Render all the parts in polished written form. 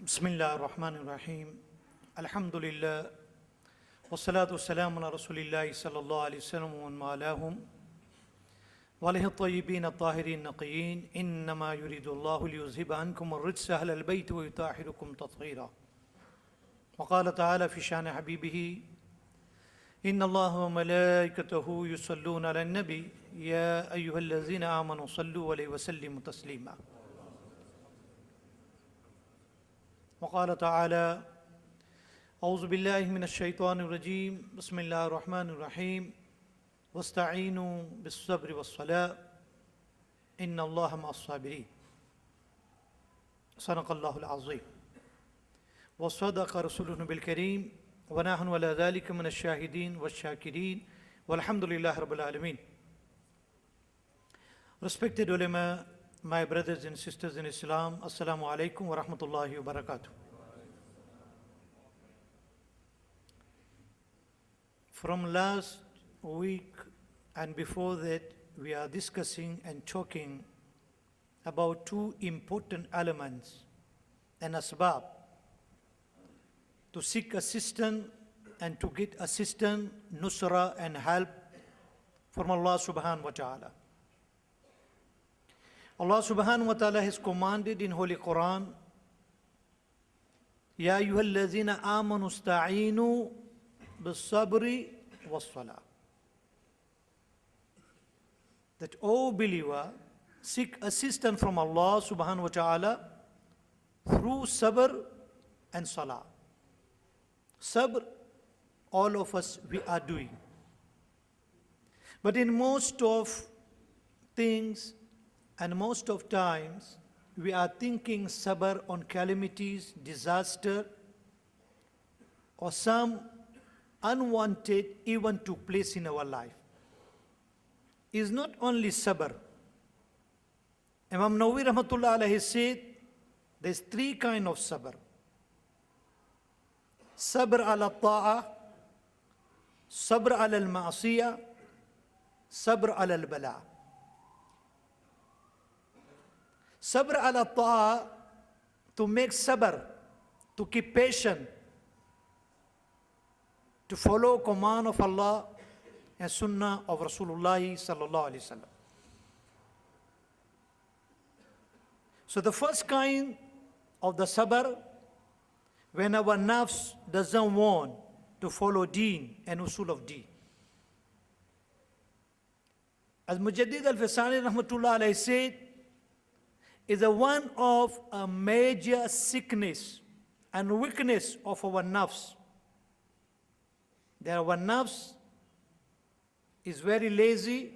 Bismillah ar-Rahman ar-Rahim. Alhamdulillah. Wassalatu wassalamu ala Rasulillahi sallallahu alayhi wa sallam wa man walahum. Wa alihi at-tayyibin at-tahirin naqiyyin. Innama yuridu Allahu liyuzhiba ankum ar-rijsa ahla al-bayt wa yutahhirukum tathhira. Wa qala ta'ala fi sha'ni habibihi. Inna Allaha wa malaikatahu yusalluna ala an-nabi. Ya ayyuhallazina amanu sallu alayhi wa sallimu taslima. وقال تعالى أعوذ بالله من الشيطان الرجيم بسم الله الرحمن الرحيم واستعينوا بالصبر والصلاة إن الله مع الصابرين صدق الله العظيم وصدق رسوله بالكريم ونحن على ذلك من الشاهدين والشاكرين والحمد لله رب العالمين. Respected ulama, my brothers and sisters in Islam, Assalamu alaikum wa rahmatullahi wa barakatuh. From last week and before that, we are discussing and talking about two important elements and asbab to seek assistance and to get assistance, nusra and help from Allah subhanahu wa ta'ala. Allah subhanahu wa ta'ala has commanded in Holy Quran, Ya ayyuhallazina amanu sta'inu bis-sabri was-salah. That, O believer, seek assistance from Allah subhanahu wa ta'ala through sabr and salah. Sabr, all of us, we are doing. But in most of things, and most of times, we are thinking sabr on calamities, disaster, or some unwanted event took place in our life. Is not only sabr. Imam Nawawi rahmatullah alayhi said, there's three kinds of sabr. Sabr ala ta'a, sabr ala al-ma'asiyah, sabr ala al-bala'. Sabr ala ta'a, to make sabr, to keep patient, to follow command of Allah and sunnah of Rasulullah sallallahu alaihi wasallam. So the first kind of the sabr, when our nafs doesn't want to follow deen and usul of deen. As Mujaddid al-Fasani rahmatullah alayhi said, is one of a major sickness and weakness of our nafs. That our nafs is very lazy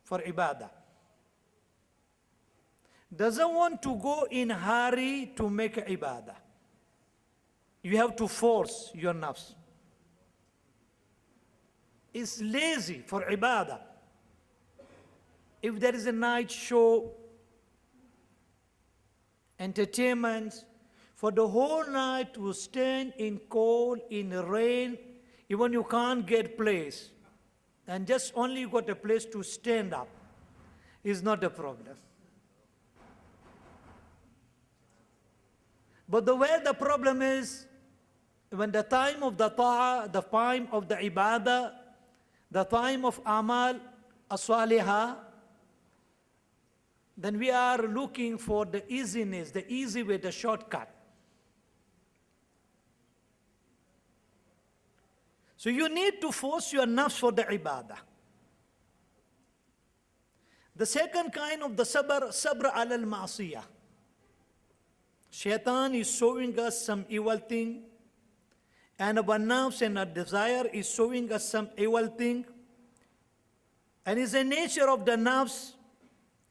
for ibadah. Doesn't want to go in hurry to make ibadah. You have to force your nafs. It's lazy for ibadah. If there is a night show, entertainment, for the whole night to stand in cold, in rain, even you can't get place, and just only you got a place to stand up, is not a problem. But the way the problem is, when the time of the ta'ah, the time of the ibadah, the time of amal, as-salihah, then we are looking for the easiness, the easy way, the shortcut. So you need to force your nafs for the ibadah. The second kind of the sabr, sabr ala al-ma'asiyah. Shaitan is showing us some evil thing, and our nafs and our desire is showing us some evil thing, and it's the nature of the nafs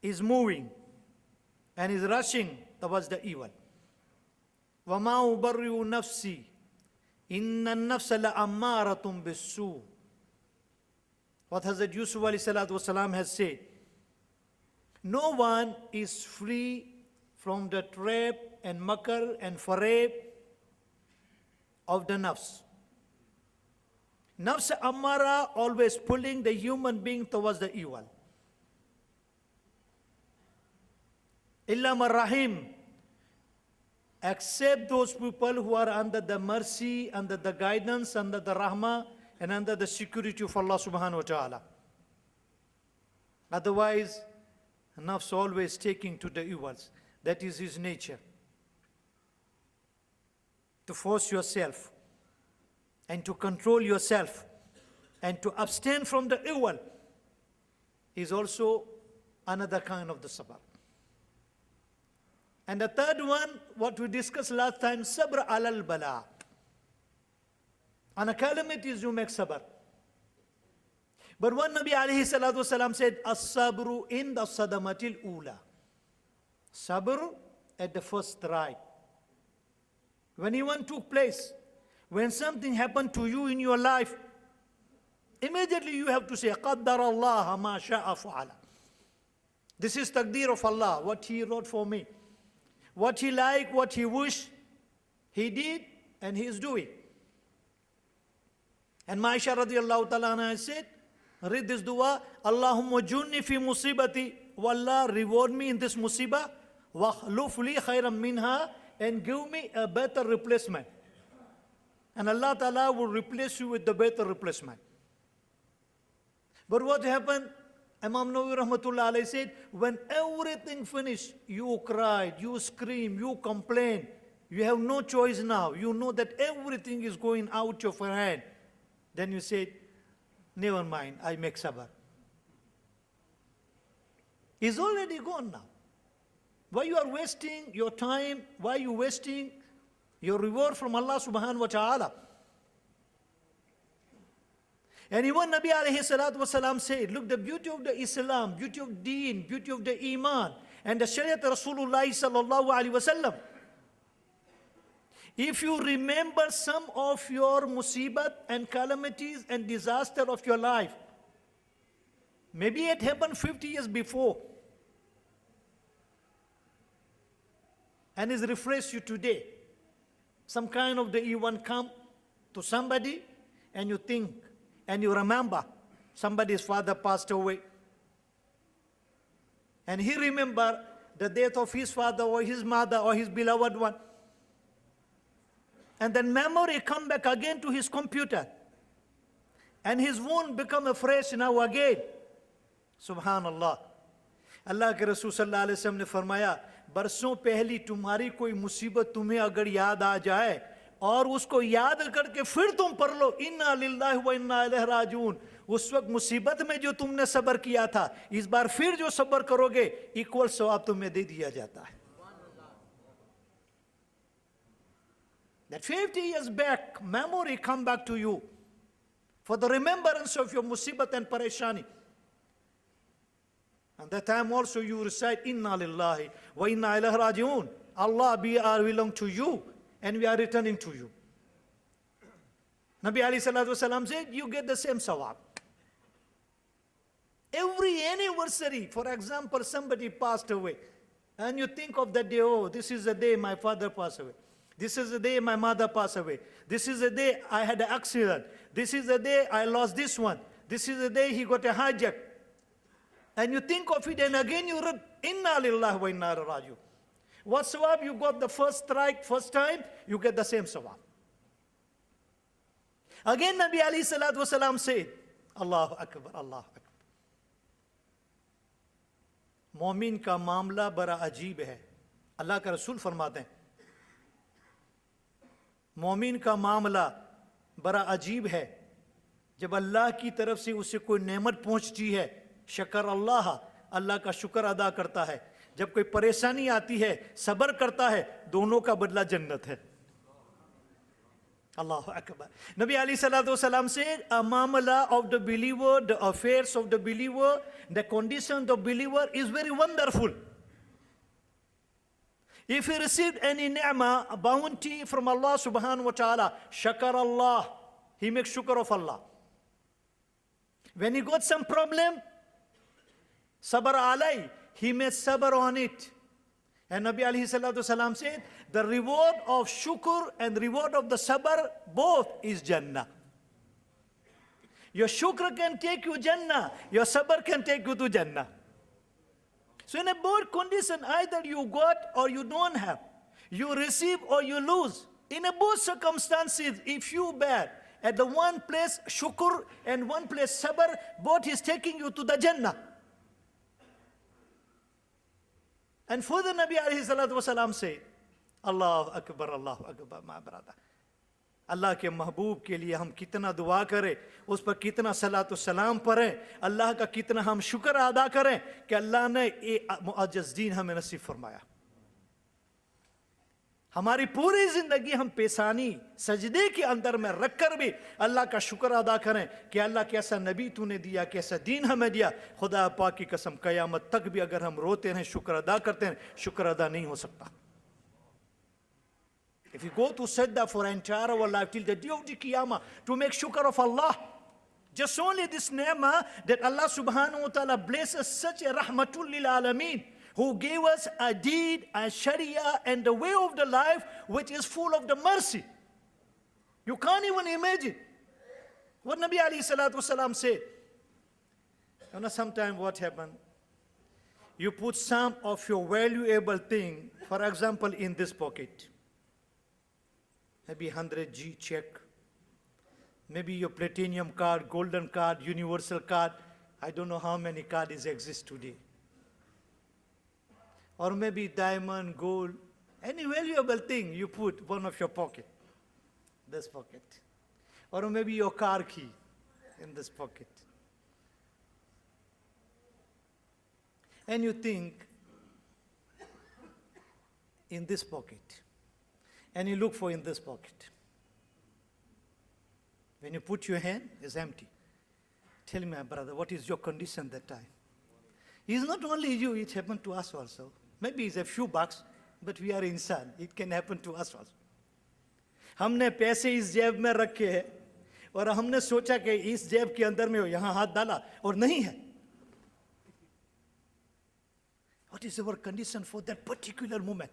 is moving and is rushing towards the evil. وَمَا أُبَرِّئُ نَفْسِي إِنَّ النَّفْسَ لَأَمَّارَةٌ بِالسُّوءِ. What Hazrat Yusuf alayhi salatu wasalam has said, no one is free from the trap and makar and farab of the nafs. Nafs ammara always pulling the human being towards the evil. Illa marrahim, except those people who are under the mercy, under the guidance, under the rahmah, and under the security of Allah subhanahu wa ta'ala. Otherwise, nafs always taking to the evils. That is his nature. To force yourself and to control yourself and to abstain from the evil is also another kind of the sabr. And the third one, what we discussed last time, sabr alal bala. On a calamities you make sabr. But what Nabi alayhi salatu wasalam said, as-sabru in the sadamatil ula. Sabr at the first strike. When event took place, when something happened to you in your life, immediately you have to say, qaddar Allah ma sha'a fa'ala. This is taqdeer of Allah, what He wrote for me. What He liked, what He wished, He did and He is doing. And Maisha radiallahu ta'ala anha said, read this dua, Allahumma junni fi musibati, wallah reward me in this musibah, wa khluf li khayran minha, and give me a better replacement. And Allah ta'ala will replace you with the better replacement. But what happened? Imam Nawawi rahmatullah alayhi said, when everything finished, you cried, you screamed, you complained. You have no choice now. You know that everything is going out of your hand. Then you said, never mind, I make sabr. It's already gone now. Why you are wasting your time? Why you wasting your reward from Allah subhanahu wa ta'ala? And even Nabi alayhi salatu wasalam said, look, the beauty of the Islam, beauty of deen, beauty of the iman, and the Shariat Rasulullah sallallahu alayhi wasallam. If you remember some of your musibat and calamities and disaster of your life, maybe it happened 50 years before, and it's refreshed you today. Some kind of the event come to somebody, and you think, and you remember somebody's father passed away. And he remembered the death of his father or his mother or his beloved one. And then memory come back again to his computer. And his wound become afresh now again. Subhanallah. Allah के रसूल सल्लल्लाहु अलैहि वसल्लम ने फरमाया, बरसों पहली तुम्हारी कोई मुसीबत तुम्हें अगर याद आ जाए और उसको याद करके फिर तुम पढ़ लो, इन्ना लिल्लाहि व इन्ना इलैहि राजिऊन, उस वक्त मुसीबत में जो तुमने सब्र किया था, इस बार फिर जो सब्र करोगे, इक्वल सवाब तुम्हें दे दिया जाता है. That 50 years back, memory come back to you for the remembrance of your musibat and pareshani. And that time also you recite, Inna lillahi wa inna ilaihi raji'un. Allah, we are belong to you and we are returning to you. Nabi alayhi salatu wasalam said, you get the same sawab. Every anniversary, for example, somebody passed away, and you think of that day, oh, this is the day my father passed away. This is the day my mother passed away. This is the day I had an accident. This is the day I lost this one. This is the day he got a hijack. And you think of it, and again you read, Inna lillahi wa inna ilaihi raji'un. What sawab you got the first strike, first time, you get the same sawab. Again Nabi alayhi salatu wasalam said, Allahu Akbar, Allahu Akbar. मोमिन का मामला बड़ा अजीब है. अल्लाह का रसूल फरमाते हैं, मोमिन का मामला बड़ा अजीब है. जब अल्लाह की तरफ से उसे कोई नेमत पहुंचती है, शकर अल्लाह, अल्लाह का शुक्र अदा करता है. जब कोई परेशानी आती है, सब्र करता है, दोनों का बदला जन्नत है. Allahu Akbar. Nabi alayhi salatu wasalam said, a mamala of the believer, the affairs of the believer, the condition of the believer is very wonderful. If he received any ni'mah, a bounty from Allah subhanahu wa ta'ala, shakar Allah, he makes shukr of Allah. When he got some problem, sabr alay, he made sabr on it. And Nabi alayhi salatu wasalam said, the reward of shukr and reward of the sabr, both is Jannah. Your shukr can take you Jannah, your sabr can take you to Jannah. So in a both condition, either you got or you don't have. You receive or you lose. In a both circumstances, if you bad, at the one place shukr and one place sabr, both is taking you to the Jannah. And further Nabi alayhi salatu wasalam said, Allahu Akbar, my brother. अल्लाह के महबूब के लिए हम कितना दुआ करें, उस पर कितना सलातो सलाम पढ़ें, अल्लाह का कितना हम शुक्र अदा करें कि अल्लाह ने ये मुअज्जज़ दीन हमें नसीब फरमाया। हमारी पूरी जिंदगी हम पेशानी सजदे के अंदर में रखकर भी अल्लाह का शुक्र अदा करें कि अल्लाह कैसा नबी तूने दिया, कैसा दीन हमें दिया। खुदा पाक की कसम क़यामत तक भी अगर हम रोते हैं, शुक्र अदा करते हैं, शुक्र अदा नहीं हो सकता। If you go to sajda for entire our life till the day of the Qiyamah to make shukr of Allah, just only this ni'mah that Allah subhanahu wa ta'ala blesses such a rahmatul lil alameen, who gave us a deed, a sharia and the way of the life which is full of the mercy. You can't even imagine what Nabi alayhi salatu wasalam said. You know, sometimes what happened? You put some of your valuable thing, for example, in this pocket. Maybe 100G check, maybe your platinum card, golden card, universal card. I don't know how many cards exist today. Or maybe diamond, gold, any valuable thing you put one of your pocket, this pocket. Or maybe your car key in this pocket. And you think in this pocket. And you look for in this pocket. When you put your hand, it's empty. Tell me, my brother, what is your condition that time? It's not only you, it happened to us also. Maybe it's a few bucks, but we are insan. It can happen to us also. हमने पैसे इस जेब में रखे हैं और हमने सोचा कि इस जेब के अंदर में हो, यहाँ हाथ डाला और नहीं है. What is our condition for that particular moment?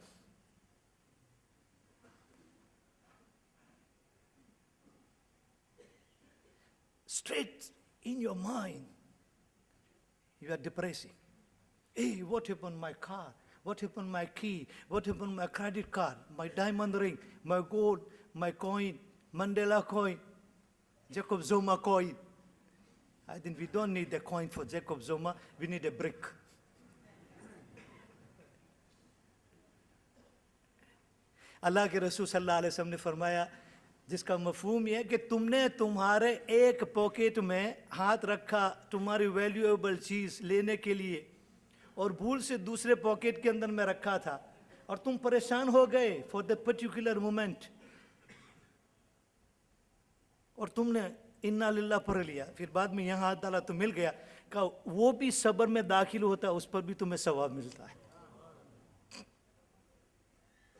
Straight in your mind, you are depressing. Hey, what happened to my car? What happened to my key? What happened to my credit card? My diamond ring, my gold, my coin, Mandela coin, Jacob Zuma coin. I think we don't need the coin for Jacob Zuma, we need a brick. अल्लाह के रसूल सल्लल्लाहु अलैहि वसल्लम ने फरमाया, जिसका मफहूम यह है कि तुमने तुम्हारे एक पॉकेट में हाथ रखा तुम्हारी वैल्यूएबल चीज़ लेने के लिए और भूल से दूसरे पॉकेट के अंदर में रखा था और तुम परेशान हो गए फॉर द पर्टिकुलर मोमेंट और तुमने इन्ना लिल्लाह पढ़ लिया, फिर बाद में यहाँ हाथ डाला तो मिल गया, कहा वो भी सब्र में दाखिल होता है, उस पर भी तुम्हें सवाब मिलता है.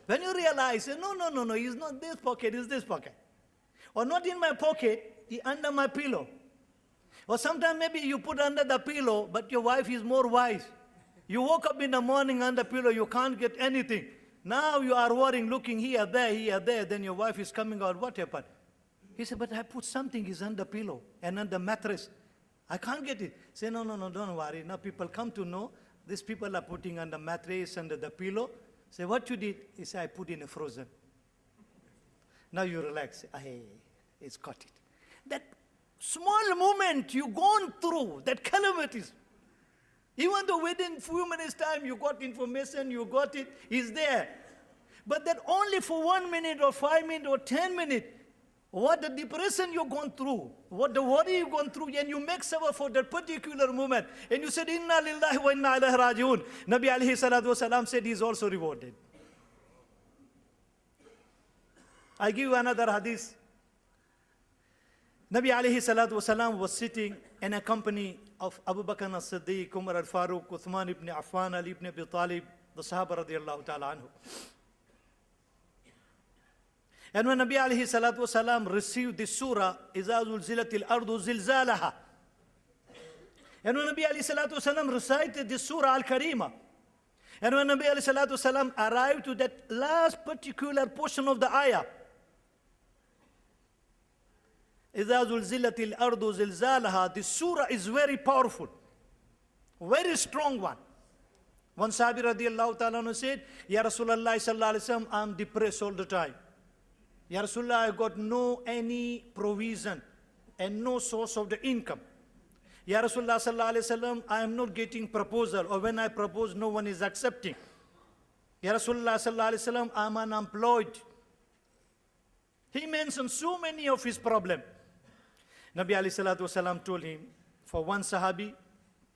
When you realize, no, it's not this pocket, it's this pocket. Or not in my pocket, it's under my pillow. Or sometimes maybe you put under the pillow, but your wife is more wise. You woke up in the morning under pillow, you can't get anything. Now you are worrying, looking here, there, then your wife is coming out, what happened? He said, but I put something is under pillow and under mattress. I can't get it. Say, no, don't worry. Now people come to know, these people are putting under mattress, under the pillow. Say, what you did? He said, I put in a frozen. Now you relax. Hey, it's got it. That small moment you gone through, that calamities, even though within few minutes time you got information, you got it, is there. But that only for 1 minute or 5 minutes or 10 minutes, what the depression you've gone through, what the worry you've gone through, and you make sabr for that particular moment, and you said, Inna lillahi wa inna ilaihi raji'un. Nabi alayhi salatu wasalam said he is also rewarded. I give you another hadith. Nabi alayhi salatu wasalam was sitting in a company of Abu Bakr as-Siddiq, Umar al-Faruq, Uthman ibn Affan, Ali ibn Abi Talib, the Sahaba radiyallahu ta'ala anhu. And when Nabi alayhi salatu wasalam received this surah, إِذَا زُلْزِلَتِ الْأَرْضُ زِلْزَالَهَا, and when Nabi alayhi salatu wasalam recited this surah al-Kareemah, and when Nabi alayhi salatu wasalam arrived to that last particular portion of the ayah, إِذَا زُلْزِلَتِ الْأَرْضُ زِلْزَالَهَا, this surah is very powerful, very strong one. One Sahabi radiallahu ta'ala anhu said, Ya Rasulullah sallallahu alayhi wa sallam, I'm depressed all the time. Ya Rasulullah, I got no any provision and no source of the income. Ya Rasulullah sallallahu alayhi wa sallam, I am not getting proposal, or when I propose, no one is accepting. Ya Rasulullah sallallahu alayhi wa sallam, I am unemployed. He mentioned so many of his problems. Nabi alayhi salatu wasalam told him, for one Sahabi,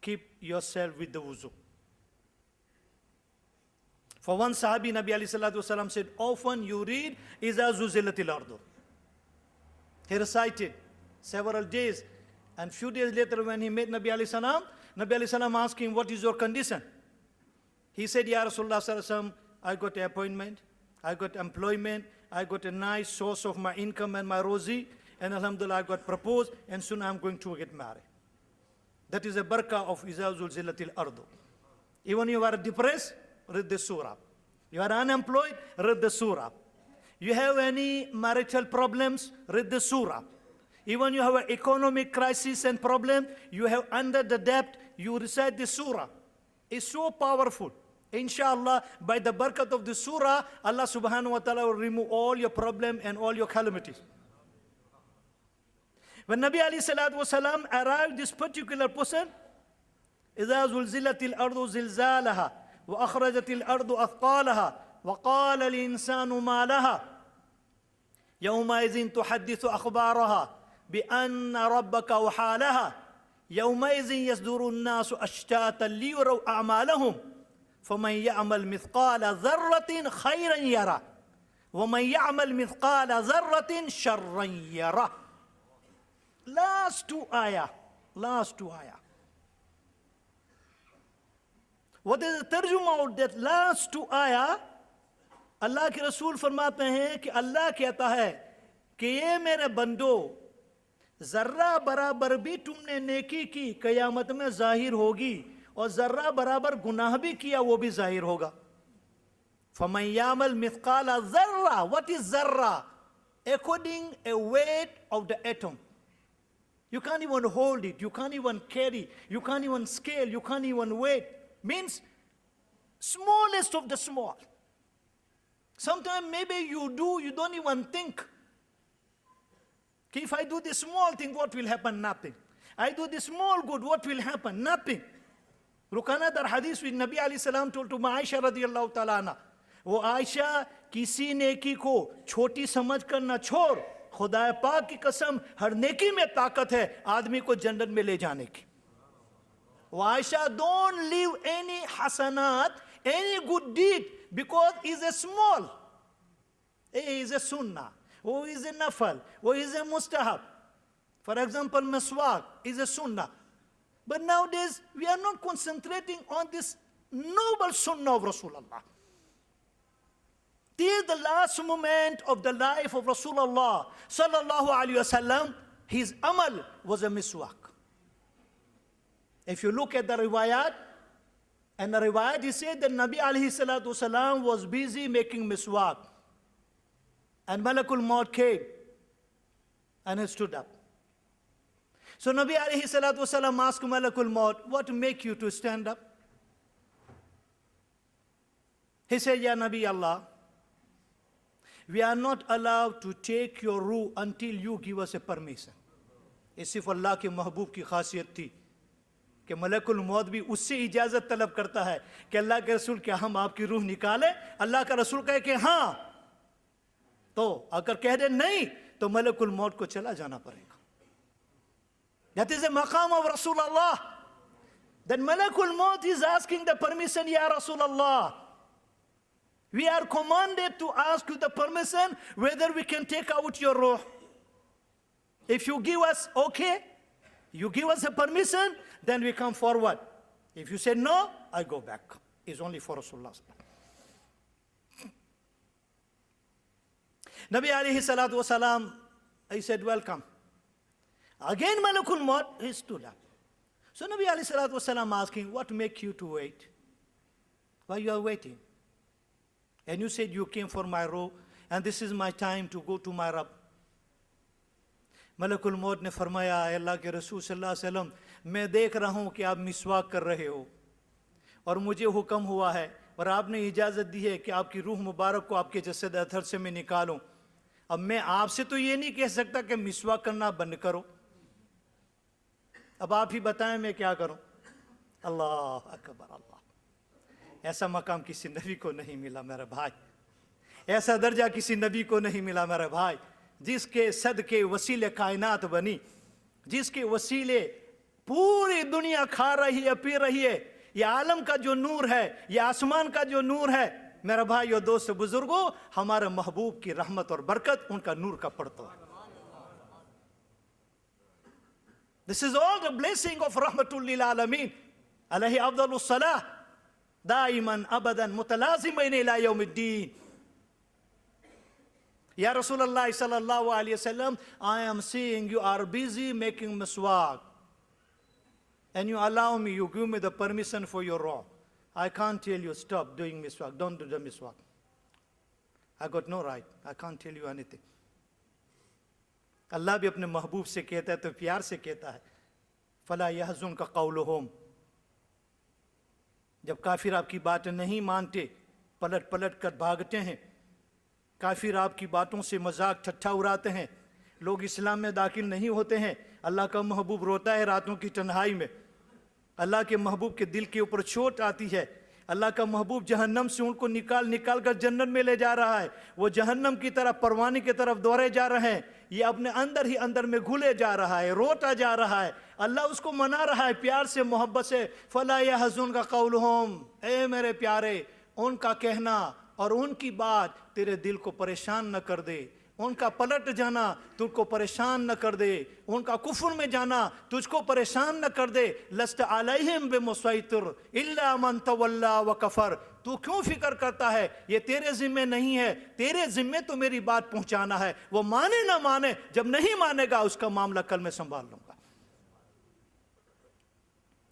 keep yourself with the wuzu. For one Sahabi, Nabi alayhi salatu wasalam said, often you read, Iza zuzilatil ardu. He recited several days, and few days later when he met Nabi alayhi salam asked him, what is your condition? He said, Ya Rasulullah sallallahu alayhi wasallam, I got an appointment, I got employment, I got a nice source of my income and my rozi, and alhamdulillah I got proposed, and soon I'm going to get married. That is a barakah of Iza zulzilatil ardu. Even you are depressed, read the surah. You are unemployed, read the surah. You have any marital problems, read the surah. Even you have an economic crisis and problem, you have under the debt, you recite the surah. It's so powerful. Inshallah, by the barakat of the surah, Allah subhanahu wa ta'ala will remove all your problem and all your calamities. When Nabi alayhi salatu wasalam arrived this particular person, إِذَا زُلْزِلَتِ الْأَرْضُ زِلْزَالَهَا وَأَخْرَجَتِ الْأَرْضُ أَثْقَالَهَا وَقَالَ الْإِنسَانُ مَا لَهَا يَوْمَئِذٍ تُحَدِّثُ أَخْبَارَهَا بِأَنَّ رَبَّكَ وَحَالَهَا يَوْمَئِذٍ يَصْدُرُ النَّاسُ أَشْتَاتًا لِيُرَوْا أَعْمَالَهُمْ فَمَنْ يَعْمَلْ مِثْقَالَ ذَرَّةٍ خَيْرًا يَرَهُ وَمَنْ يَعْمَلْ مِثْقَالَ ذَرَّةٍ شَرًّا يَرَهُ. Last two ayah. What is the tarjuma of that last two ayah? अल्लाह के रसूल फरमाते हैं कि अल्लाह कहता है कि ये मेरे बंदो, जर्रा बराबर भी तुमने नेकी की कयामत में जाहिर होगी, और जर्रा बराबर गुनाह भी किया वो भी जाहिर होगा. فَمَنْ يَعْمَلْ مِثْقَالَ ذَرَّةٍ. What is zarra? According a weight of the atom. You can't even hold it, you can't even carry, you can't even scale, you can't even weigh. Means smallest of the small. Sometimes maybe you don't even think. If I do this small thing, what will happen? Nothing. I do this small good, what will happen? Nothing. Rukana dar hadith with Nabi alayhi salam told to Aisha radiyallahu ta'ala anha, वो आयशा किसी नेकी को छोटी समझ कर न छोड़, खुदा पाक की कसम हर नेकी में ताकत है आदमी को जन्नत में ले जाने की. वो Ayesha, don't leave any hasanat, any good deed, because it's a small, it is a sunnah, or is a nafal, or is a mustahab. For example, maswak is a sunnah. But nowadays, we are not concentrating on this noble sunnah of Rasulullah. Till the last moment of the life of Rasulullah sallallahu alaihi wasallam, his amal was a miswak. If you look at the riwayat, and the riwayat, he said that Nabi alayhi salatu wasalam was busy making miswak. And Malakul Maut came and he stood up. So Nabi alayhi salatu wasalam asked Malakul Maut, what make you to stand up? He said, Ya Nabi Allah, we are not allowed to take your ruh until you give us a permission. ये सिर्फ अल्लाह के महबूब की खासियत थी कि मलकुल मौत भी उससे इजाज़त तलब करता है कि अल्लाह के रसूल क्या हम आपकी रूह निकालें? अल्लाह का रसूल कहे कि हाँ, तो अगर कह दे नहीं तो मलकुल मौत को चला जाना पड़ेगा. That is a maqam of Rasulullah. Then Malakul Maut is asking the permission, Ya Rasulullah. We are commanded to ask you the permission whether we can take out your ruh. If you give us okay, you give us a permission, then we come forward. If you say no, I go back. It's only for Rasulullah. Nabi alayhi salatu wasalam, he said, welcome. Again Malakul Maut, he stood up. So Nabi alayhi salatu wasalam asking, what make you to wait? Why you are waiting? And you said you came for my ruh, and this is my time to go to my Rabb. मलकुल मौत ने फरमाया, अल्लाह के रसूल सल्लल्लाहु अलैहि वसल्लम, मैं देख रहा हूँ कि आप मिसवाक कर रहे हो, और मुझे हुक्म हुआ है और आपने इजाज़त दी है कि आपकी रूह मुबारक को आपके जसद अतहर से मैं निकालूं। अब मैं आपसे तो ये नहीं कह सकता कि मिसवाक करना बंद करो। अब आप ही बताएं मैं क्या करूं। अल्लाह अकबर अल्लाह। ऐसा मकाम किसी नबी को नहीं मिला मेरे भाई, ऐसा दर्जा किसी नबी को नहीं मिला मेरे भाई, जिसके सदके वसीले कायनात बनी, जिसके वसीले पूरी दुनिया खा रही है, पी रही है। ये आलम का जो नूर है, ये आसमान का जो नूर है, मेरा भाई और दोस्त बुजुर्गों, हमारे महबूब की रहमत और बरकत उनका नूर का पड़ता है। This is all the blessing of Rahmatul lil Alameen. Alayhi afdalus salah daiman abadan mutalazimain ila yawmiddin. Ya Rasulullah sallallahu alayhi wasallam, I am seeing you are busy making miswak, and you allow me, you give me the permission for your raw. I can't tell you stop doing miswak, don't do the miswak. I got no right, I can't tell you anything. अल्लाह भी अपने महबूब से कहता है तो प्यार से कहता है, फला यहज़ुनका क़ौलुहुम। जब काफिर आपकी बात नहीं मानते, पलट पलट कर भागते हैं, काफिर आपकी बातों से मजाक ठट्ठा उड़ाते हैं, लोग इस्लाम में दाखिल नहीं होते हैं, अल्लाह का महबूब रोता है रातों की तन्हाई में। अल्लाह के महबूब के दिल के ऊपर चोट आती है। अल्लाह का महबूब जहन्नम से उनको निकाल निकाल कर जन्नत में ले जा रहा है। वो जहन्नम की तरफ, परवाने की तरफ दौड़े जा रहे हैं। ये अपने अंदर ही अंदर में घुले जा रहा है, रोता जा रहा है। अल्लाह उसको मना रहा है प्यार से, मोहब्बत से, फला यहज़ुनका क़ौलुहुम, ए मेरे प्यारे, उनका कहना और उनकी बात तेरे दिल को परेशान न कर दे, उनका पलट जाना तुझको परेशान न कर दे, उनका कुफ्र में जाना तुझको परेशान न कर दे। लस्त अलैहिम बिमुसैतिर इल्ला मन तवल्ला व कफर। तू क्यों फिक्र करता है, ये तेरे जिम्मे नहीं है, तेरे जिम्मे तो मेरी बात पहुंचाना है। वो माने ना माने, जब नहीं मानेगा उसका मामला कल मैं संभाल लूंगा।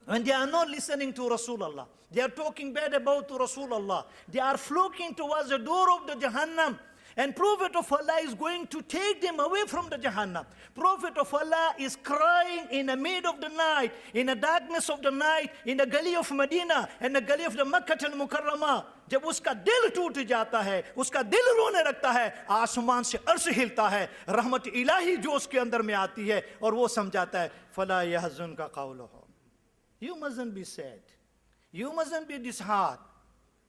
When they are not listening to Rasulullah, they are talking bad about Rasulullah, they are flocking towards the door of the Jahannam. And Prophet of Allah is going to take them away from the Jahannam. Prophet of Allah is crying in the mid of the night, in the darkness of the night, in the gully of Medina and the gully of the Makkah al-Mukarramah. जब उसका दिल टूट जाता है, उसका दिल रोने लगता है, आसमान से अर्श हिलता है, रहमत इलाही जो उसके अंदर में आती है और वो समझाता है, फला यहज़ुनका क़ौलुहुम। You mustn't be sad. You mustn't be disheartened.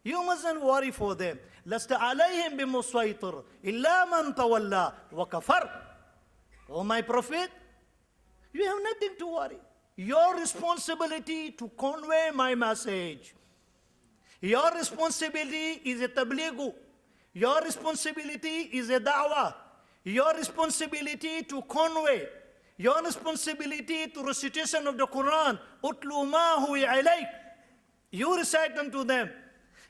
You mustn't worry for them. لست عليهم بمسيطر إلا من تولى وكفر. Oh my Prophet, you have nothing to worry. Your responsibility to convey my message. Your responsibility is a tabligh. Your responsibility is a da'wah. Your responsibility to convey. Your responsibility to recitation of the Quran. Utlu ma huwa ilayk. You recite unto them.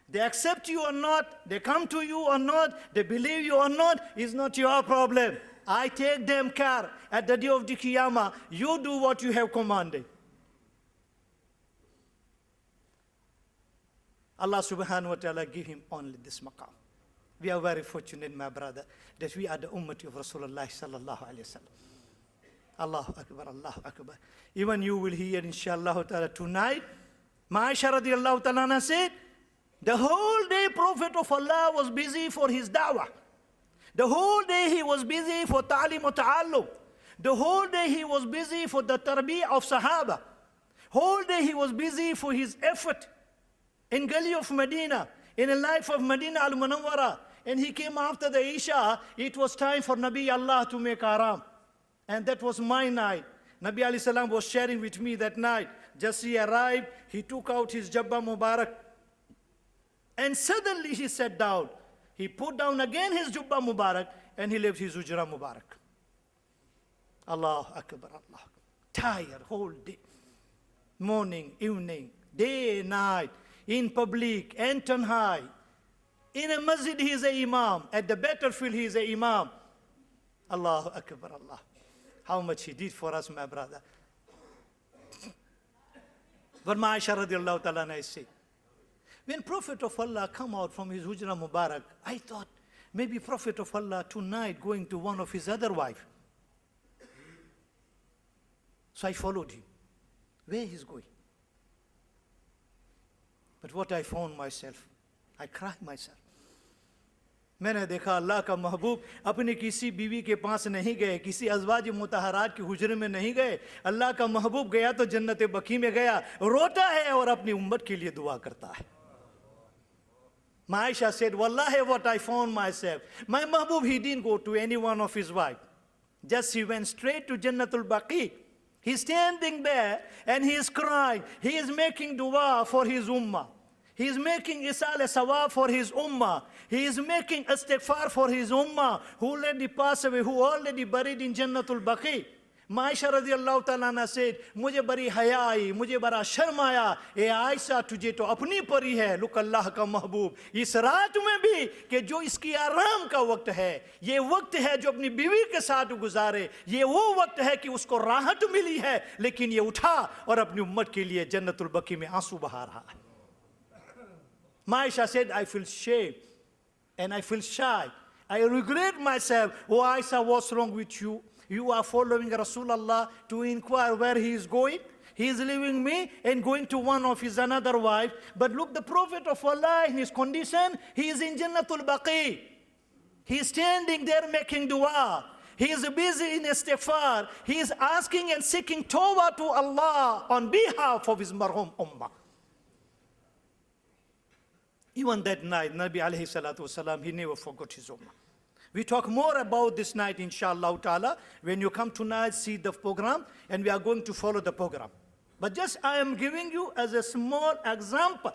They accept you or not, they come to you or not, they believe you or not, is not your problem. I take them care. At the day of the Qiyamah, you do what you have commanded. Allah subhanahu wa ta'ala give him only this maqam. We are very fortunate, my brother, that we are the ummah of Rasulullah sallallahu alayhi wa sallam. Allahu Akbar, Allahu Akbar. Even you will hear, inshallah ta'ala, tonight, Ma'isha radiallahu ta'ala said, the whole day Prophet of Allah was busy for his da'wah. The whole day he was busy for ta'lim wa ta'allum. The whole day he was busy for the tarbiyah of Sahaba. Whole day he was busy for his effort in Gully of Medina, in the life of Medina al-Munawwara. And he came after the Isha. It was time for Nabi Allah to make aram. And that was my night. Nabi alayhi salam was sharing with me that night. Just he arrived, he took out his Jabba Mubarak. And suddenly he sat down. He put down again his Jubba Mubarak and he left his Ujra Mubarak. Allah Akbar, Allah. Tired whole day. Morning, evening, day, night, in public, and tanhai. In a masjid he is a imam. At the battlefield he is a imam. Allah Akbar, Allah. How much he did for us, my brother. But Ma'isha radiallahu ta'ala I say, when Prophet of Allah come out from his Hujra Mubarak, I thought maybe Prophet of Allah tonight going to one of his other wife. So I followed him. Where he's going? But what I found myself, I cried myself. मैंने देखा अल्लाह का महबूब अपनी किसी बीवी के पास नहीं गए, किसी अज़वाज मुतहरात के हुजरे में नहीं गए। अल्लाह का महबूब गया तो जन्नत बकी में गया, रोता है और अपनी उम्मत के लिए दुआ करता है। Aisha said, Wallahi, what I found myself. My mahbub, he didn't go to any one of his wives. Just he went straight to Jannatul Baqi. He's standing there and he is crying. He is making dua for his ummah. He is making isal sawab for his ummah. He is making istighfar for his ummah who already passed away, who already buried in Jannatul Baqi. Aisha radiallahu ta'ala anha said, मुझे बड़ी हया आई, मुझे बड़ा शर्म आया। ए आयशा, तुझे तो अपनी परी है, लुक अल्लाह का महबूब इस रात में भी कि जो इसकी आराम का वक्त है, ये वक्त है जो अपनी बीवी के साथ गुजारे, ये वो वक्त है कि उसको राहत मिली है, लेकिन ये उठा और अपनी उम्मत के लिए जन्नतुल बकी में आंसू बहा रहा है। Aisha said, I feel shame and I feel shy. I regret myself. Oh Aisha, what's wrong with you? You are following Rasulullah to inquire where he is going. He is leaving me and going to one of his another wife. But look, the Prophet of Allah in his condition, he is in Jannatul Baqi. He is standing there making dua. He is busy in istighfar. He is asking and seeking tawbah to Allah on behalf of his marhum ummah. Even that night, Nabi alayhi salatu wasalam, he never forgot his ummah. We talk more about this night, inshallah ta'ala. When you come tonight, see the program, and we are going to follow the program. But just I am giving you as a small example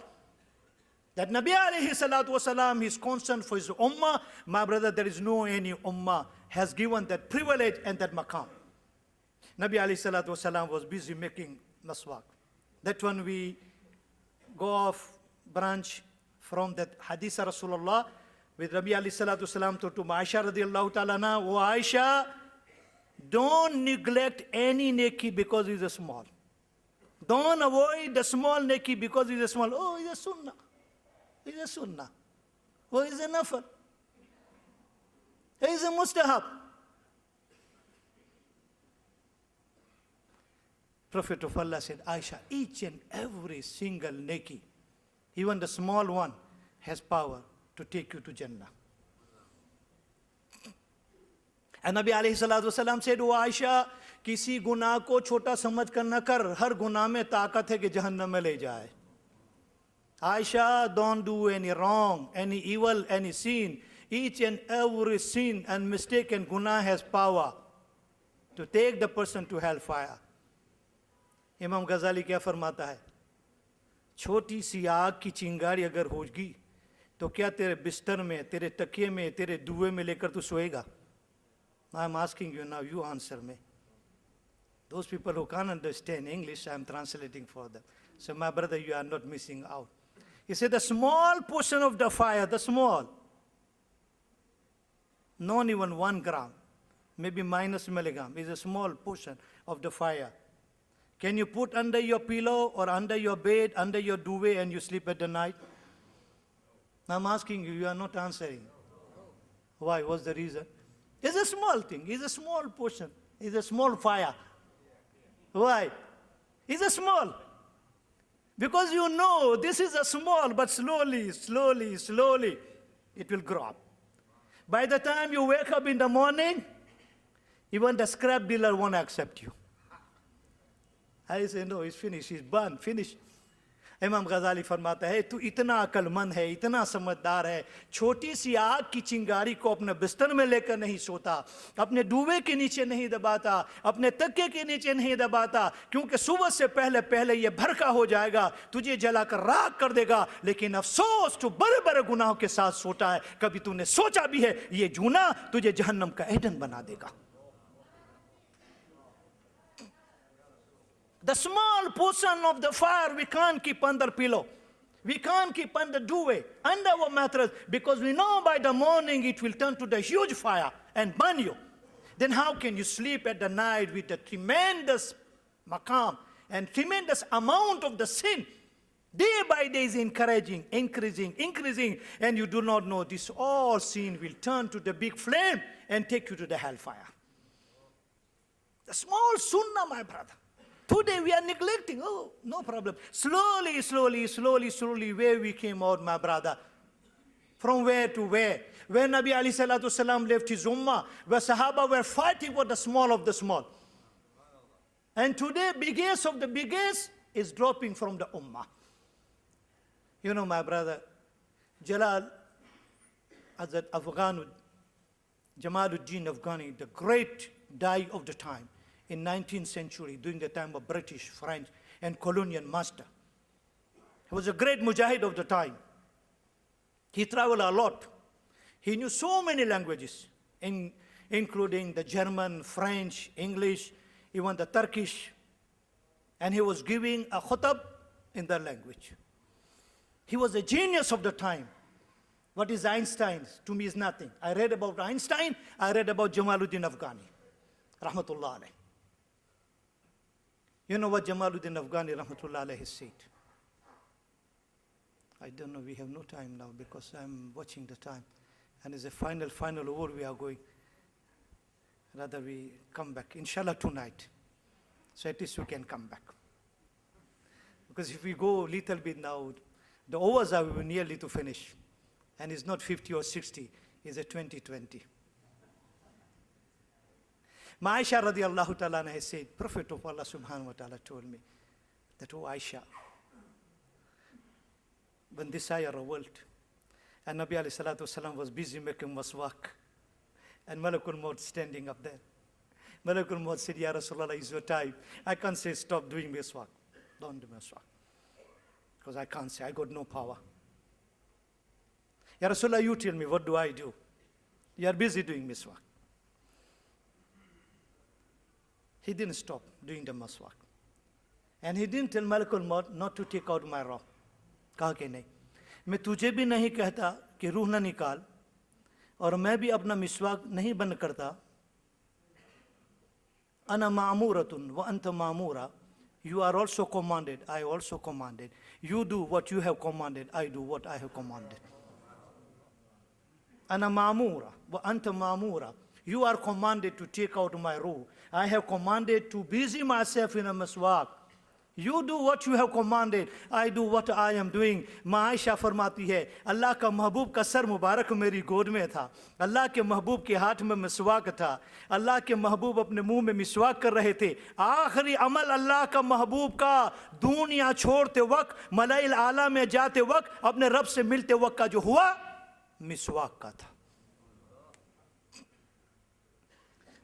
that Nabi alayhi salatu wasalam is concerned for his ummah. My brother, there is no any ummah has given that privilege and that maqam. Nabi alayhi salatu wasalam was busy making maswak. That one we go off branch from that hadith Rasulullah with Rabbi alayhi salatu wasalam to Aisha radiallahu ta'ala na, oh Aisha, don't neglect any neki because it's a small. Don't avoid the small neki because it's a small. Oh, it's a sunnah. It's a sunnah. Oh, it's a nafal. It's a mustahab. Prophet of Allah said, Aisha, each and every single neki, even the small one, has power to take you to Jannah. And Nabi alayhi salatu wasalam said, oh Aisha, किसी गुनाह को छोटा समझ कर न कर, हर गुनाह में ताकत है कि जहन्नम में ले जाए. Aisha, don't do any wrong, any evil, any sin. Each and every sin and mistake and guna has power to take the person to hellfire. Imam Ghazali क्या फरमाता है, छोटी सी आग की चिंगारी अगर होगी तो क्या तेरे बिस्तर में, तेरे तकिए में, तेरे दुए में लेकर तू सोएगा? I am asking you now, you answer me. Those people who can't understand English, I am translating for them. So my brother, you are not missing out. He said the small portion of the fire, the small, not even 1 gram, maybe minus milligram, is a small portion of the fire. Can you put under your pillow or under your bed, under your duvet, and you sleep at the night? I'm asking you, you are not answering. Why? What's the reason? It's a small thing. It's a small portion. It's a small fire. Why? It's a small. Because you know this is a small, but slowly, slowly, slowly, it will grow up. By the time you wake up in the morning, even the scrap dealer won't accept you. I say, no, it's finished, it's burned, finished. इमाम गजाली फरमाता है, तू इतना अक्लमंद है, इतना समझदार है, छोटी सी आग की चिंगारी को अपने बिस्तर में लेकर नहीं सोता, अपने डूबे के नीचे नहीं दबाता, अपने तकिए के नीचे नहीं दबाता, क्योंकि सुबह से पहले पहले ये भड़का हो जाएगा, तुझे जलाकर राख कर देगा. लेकिन अफसोस, तू बड़े बड़े गुनाहों के साथ सोता है, कभी तूने सोचा भी है ये जूना तुझे जहन्नम का ईंधन बना देगा. The small portion of the fire we can't keep under pillow. We can't keep under duvet, under our mattress, because we know by the morning it will turn to the huge fire and burn you. Then how can you sleep at the night with a tremendous maqam and tremendous amount of the sin? Day by day is increasing, and you do not know this all sin will turn to the big flame and take you to the hellfire. The small sunnah, my brother. Today we are neglecting. Oh, no problem. Slowly, slowly, slowly, slowly, where we came out, my brother. From where to where? When Nabi alayhi salatu salam left his ummah, where Sahaba were fighting for the small of the small. And today, biggest of the biggest is dropping from the ummah. You know, my brother, Jalal Azad Afghani, Jamaluddin Afghani, the great guy of the time in 19th century, during the time of British, French, and colonial master. He was a great mujahid of the time. He traveled a lot. He knew so many languages, including the German, French, English, even the Turkish. And he was giving a khutab in that language. He was a genius of the time. What is Einstein? To me is nothing. I read about Einstein, I read about Jamaluddin Afghani, rahmatullah alayh. You know what Jamaluddin Afghani, rahmatullah alayh, has said? I don't know, we have no time now because I'm watching the time. And it's a final war we are going. Rather we come back, inshallah, tonight. So at least we can come back. Because if we go a little bit now, the hours are nearly to finish. And it's not 50 or 60, it's a 20-20. Aisha radiallahu ta'ala has said, Prophet of Allah subhanahu wa ta'ala told me that, oh Aisha, when this ayah revealed, and Nabi alayhi salatu wasalam was busy making maswak, and Malakul Maut standing up there. Malakul Maut said, Ya Rasulullah, it's your time. I can't say stop doing maswak. Don't do maswak. Because I can't say, I got no power. Ya Rasulullah, you tell me, what do I do? You are busy doing miswak. He didn't stop doing the maswak. And he didn't tell Malakul Maut not to take out my roh. कहा कि नहीं, मैं तुझे भी नहीं कहता कि रूह ना निकाल, और मैं भी अपना मिसवाक नहीं बंद करता. أنا مأمورة وأنت مأمورة. You are also commanded, I also commanded. You do what you have commanded, I do what I have commanded. أنا مأمورة وأنت مأمورة. You are commanded to take out my ruh. I have commanded to busy myself in a miswak. You do what you have commanded, I do what I am doing. माँ आयशा फरमाती है, अल्लाह का महबूब का sir मुबारक मेरी गोद में था, अल्लाह के महबूब के हाथ में मिसवाक था, अल्लाह के महबूब अपने मुंह में मिसवाक कर रहे थे. आखिरी अमल अल्लाह का महबूब का दुनिया छोड़ते वक्त, मलाइल आला में जाते वक्त, अपने रब से मिलते वक्त का जो हुआ, मिसवाक का था.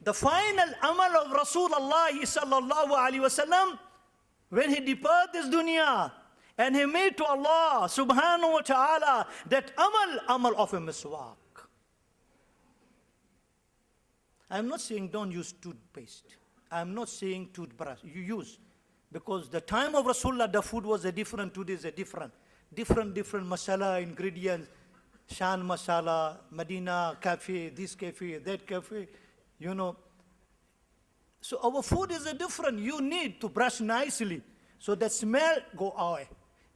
The final amal of Rasulullah sallallahu alaihi wasallam, when he departed this dunya and he made to Allah subhanahu wa ta'ala that amal of a miswak. I'm not saying don't use toothpaste. I'm not saying toothbrush. You use. Because the time of Rasulullah, the food was a different, today is a different masala, ingredients, Shan masala, Medina cafe, this cafe, that cafe, you know. So our food is a different. You need to brush nicely so that smell go away.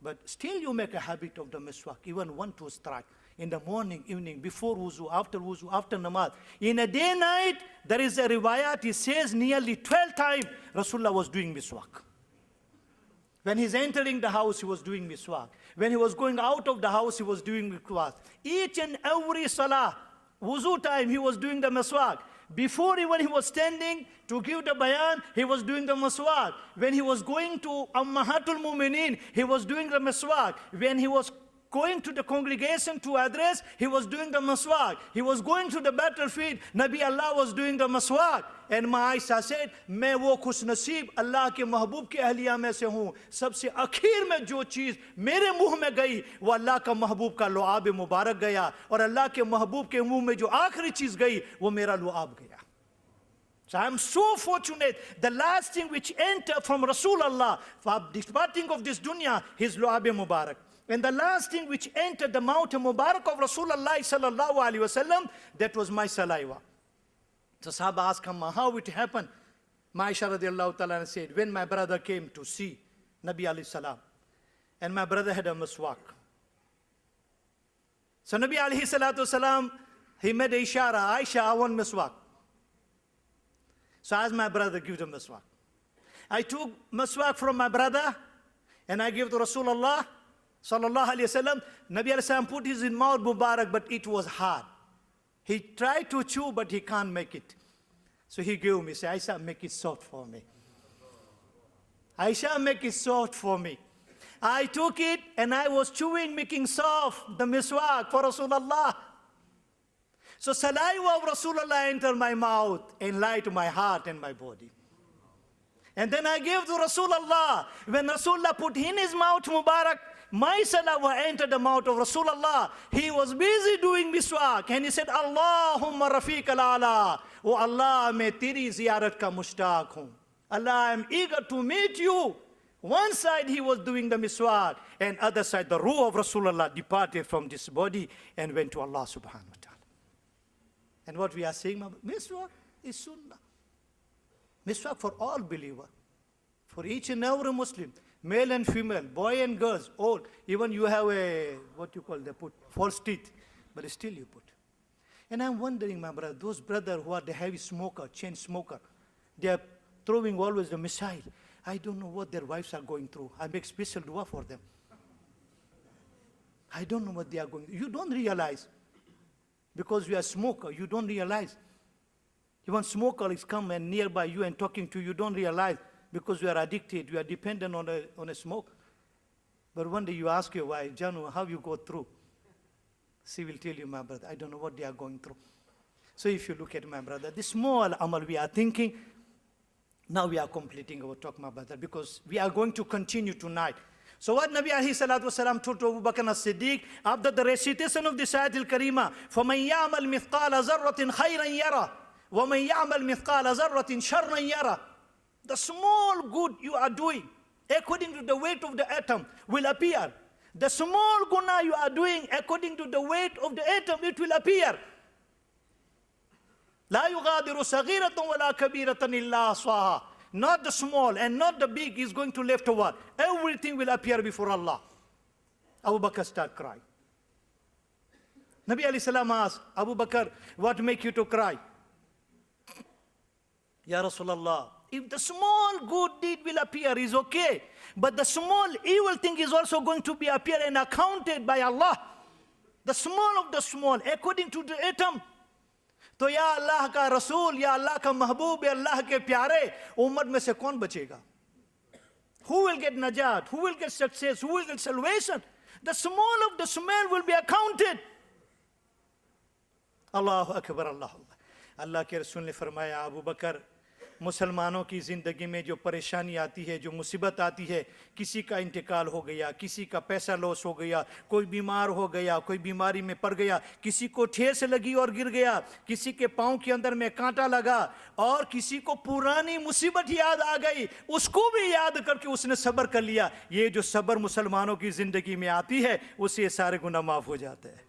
But still you make a habit of the miswak, even 1-2 strike. In the morning, evening, before wuzu, after namaz. In a day, night, there is a riwayat, he says nearly 12 times Rasulullah was doing miswak. When he's entering the house, he was doing miswak. When he was going out of the house, he was doing miswak. Each and every salah, wuzu time, he was doing the miswak. Before even he was standing to give the bayan, he was doing the maswak. When he was going to Ummahatul Mu'mineen, he was doing the maswak. When he was going to the congregation to address, he was doing the maswak. He was going to the battlefield, Nabi Allah was doing the maswak. And Aisha said, मैं वो खुश नसीब अल्लाह के महबूब के अहलिया में से हूँ, सबसे आखिर में जो चीज़ मेरे मुंह में गई वो अल्लाह का महबूब का लुआब मुबारक गया, और अल्लाह के महबूब के मुंह में जो आखिरी चीज़ गई वो मेरा लुआब गया. So I am so fortunate. The last thing which entered from Rasulullah for departing of this dunya, his lu'ab mubarak. And the last thing which entered the mouth mubarak of Rasulullah sallallahu alaihi wasallam, that was my saliva. So Sahaba asked him how it happened. Aisha radiallahu ta'ala said, when my brother came to see Nabi alayhi salam, and my brother had a miswak. So Nabi alayhi salatu salam, he made a ishara, Aisha, I want miswak. So as my brother give the miswak. I took maswak from my brother and I gave to Rasulullah sallallahu alayhi wasallam. Nabi alayhi salam put his in mouth Mubarak, but it was hard. He tried to chew, but he can't make it. So he gave me, say, Aisha, make it soft for me. Aisha, make it soft for me. I took it and I was chewing, making soft the miswak for Rasulullah. So saliva of Rasulullah entered my mouth and light to my heart and my body. And then I gave to Rasulullah. When Rasulullah put in his mouth Mubarak, my saliva entered the mouth of Rasulullah. He was busy doing miswak and he said, Allahumma rafiq al-ala. Oh Allah, मैं तेरी ziyarat ka mushtaq हूँ. Allah, I am eager to meet you. One side he was doing the miswak, and other side the ruh of Rasulullah departed from this body and went to Allah subhanahu wa ta'ala. And what we are saying, miswak is sunnah. Miswak for all believers, for each and every Muslim, male and female, boy and girls, all. Even you have a, what you call, they put false teeth, but still you put. And I'm wondering, my brother, those brothers who are the heavy smoker, chain smoker, they are throwing always the missile. I don't know what their wives are going through. I make special dua for them. I don't know what they are going through. You don't realize. Because you are a smoker, you don't realize. Even smoker is come and nearby you and talking to you, you don't realize. Because you are addicted, you are dependent on a smoke. But one day you ask your wife, Janu, how you go through? She will tell you, my brother, I don't know what they are going through. So if you look at my brother, this small amal we are thinking, now we are completing our talk, my brother, because we are going to continue tonight. So what Nabi alayhi salatu wasalam told to Abu Bakr as-Siddiq after the recitation of this ayat al-Karima, فَمَنْ يَعْمَلْ مِثْقَالَ ذَرَّةٍ خَيْرًا يَرَى وَمَنْ يَعْمَلْ مِثْقَالَ ذَرَّةٍ شَرًّا يَرَى. The small good you are doing, according to the weight of the atom, will appear. The small guna you are doing, according to the weight of the atom, it will appear. لا يغادر صغيرة ولا كبيرة إلا أحصاها. Not the small and not the big is going to left over. Everything will appear before Allah. Abu Bakr started crying. Nabi alayhi salam asked, Abu Bakr, what make you to cry? Ya Rasulullah, if the small good deed will appear is okay, but the small evil thing is also going to be appear and accounted by Allah. The small of the small, according to the atom. तो या अल्लाह का रसूल, या अल्लाह का महबूब, या अल्लाह के प्यारे, उम्मत में से कौन बचेगा? Who will get najat? Who will get success? Who will get salvation? The small of the small will be accounted. Allahu Akbar, Allahu Akbar. Allah के रसूल ने फरमाया, अबू बकर, मुसलमानों की ज़िंदगी में जो परेशानी आती है, जो मुसीबत आती है, किसी का इंतकाल हो गया, किसी का पैसा लॉस हो गया, कोई बीमार हो गया, कोई बीमारी में पड़ गया, किसी को ठेस लगी और गिर गया, किसी के पाँव के अंदर में कांटा लगा, और किसी को पुरानी मुसीबत याद आ गई, उसको भी याद करके उसने सब्र कर लिया. ये जो सब्र मुसलमानों की ज़िंदगी में आती है, उससे सारे गुनाह माफ़ हो जाते हैं.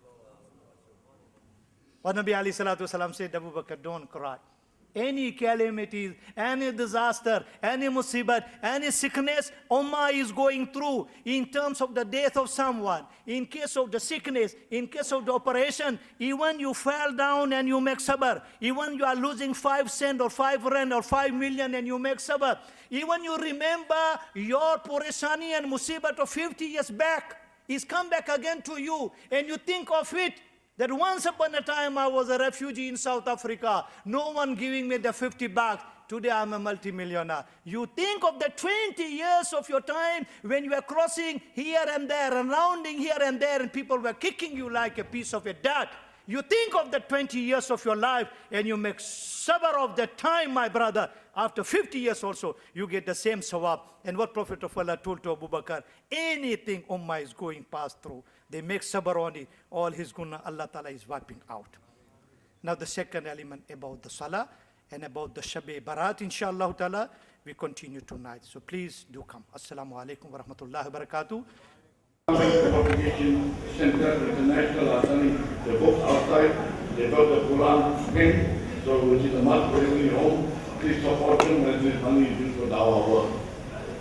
और नबी अलैहि सलाम से, अबू बकर, don't cry. Any calamities, any disaster, any musibat, any sickness Ummah is going through in terms of the death of someone, in case of the sickness, in case of the operation, even you fall down and you make sabr, even you are losing 5 cents or 5 rand or 5 million and you make sabr, even you remember your poreshani and musibat of 50 years back is come back again to you and you think of it, that once upon a time I was a refugee in South Africa. No one giving me the 50 bucks. Today I'm a multimillionaire. You think of the 20 years of your time when you were crossing here and there and rounding here and there and people were kicking you like a piece of a dirt. You think of the 20 years of your life and you make sabr of that time, my brother. After 50 years also, you get the same sawab. And what Prophet of Allah told to Abu Bakr, anything Ummah is going past through, they make sabr on it, all his guna, Allah Ta'ala is wiping out. Now the second element about the salah and about the Shab-e Barat, inshallah Ta'ala, we continue tonight. So please do come. Assalamu alaikum wa rahmatullahi wa barakatuh. The publication center, international attorney, the books outside, they got the Quran pin, so which is a must for every home. Please support them when this money is used for our work.